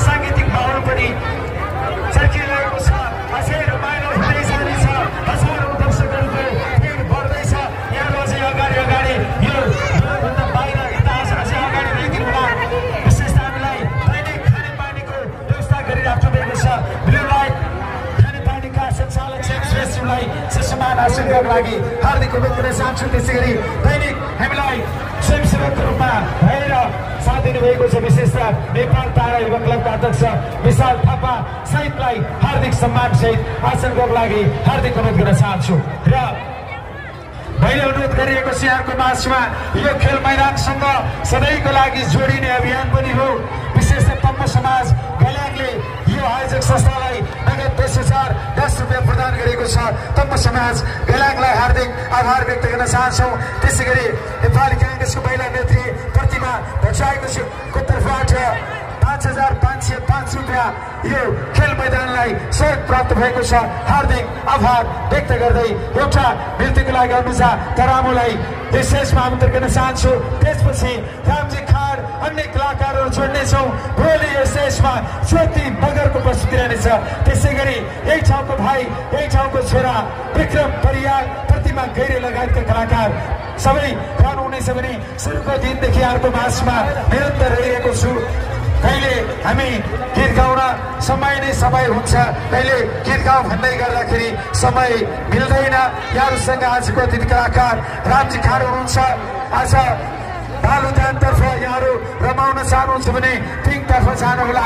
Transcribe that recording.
सांगीतिक माहौल पनि चर्किरहेको छ। अझै रमाइलो हुँदै जानेछ। हजारौं दर्शकहरूको भिड बढ्दैछ। यहाँहरू अझै अगाडि अगाडि योभन्दा बाहिर इतिहास अझै अगाडि ल्याइदिनुहोला। विशेष हामीलाई दैनिक खानेपानीको व्यवस्था गरिराख्नु भएको छ। ब्लू लाइट खानेपानीका सञ्चालक श्रेष्ठलाई सम्मान हासिलको लागि हार्दिक अनुरोध गर्न चाहन्छु। त्यसै गरी दैनिक हामीलाई स्वयंसेवकको रूपमा भएर साथ दिनुभएको छ विशेषतः नेपाल तारा युवा क्लबका अध्यक्ष विशाल थापा सहितलाई हार्दिक सम्मान सहित आसनको लागि हार्दिक अनुरोध गर्न चाहन्छु। र मैले अनुरोध गरिएको छ यहाँको माझमा यो खेल मैदानसँग सधैँको लागि जोडिने अभियान पनि हो। विशेषतः तम्म समाज गैलाङले यो आयोजक संस्थालाई नगद 10,010 रुपियाँ प्रदान गरेको छ। तम्म समाज गैलाङलाई हार्दिक आभार व्यक्त गर्न चाहन्छौँ। त्यसै गरी नेपाली काङ्ग्रेसको महिला नेत्री प्रतिमा भट्टराईको तर्फबाट 5,505 रुपियाँ यो खेल मैदानलाई सहयोग प्राप्त भएको छ। हार्दिक आभार व्यक्त गर्दै एउटा नृत्यको लागि अनुजा तरामुलाई विशेषमा आमन्त्रण गर्न चाहन्छु। त्यसपछि रामजी खाड अन्य कलाकारहरू जोड्नेछौँ। भोलि यस देशमा ज्योति मगरको प्रस्तुति रहनेछ। त्यसै गरी यही ठाउँको भाइ यही ठाउँको छोरा विक्रम परियार प्रतिमा गैरे लगायतका कलाकार सबै रहनुहुनेछ भने सुरुको दिनदेखि यहाँको माझमा निरन्तर रहिरहेको छु। कहिले हामी गीत गाउन समय नै समय हुन्छ, कहिले गीत गाउँ भन्दै गर्दाखेरि समय मिल्दैन। यहाँहरूसँग आजको अतिथि कलाकार रामजी खाड हुनुहुन्छ। आज बाल उद्यानतर्फ यहाँहरू रमाउन चाहनुहुन्छ भने पिङतर्फ जानुहोला।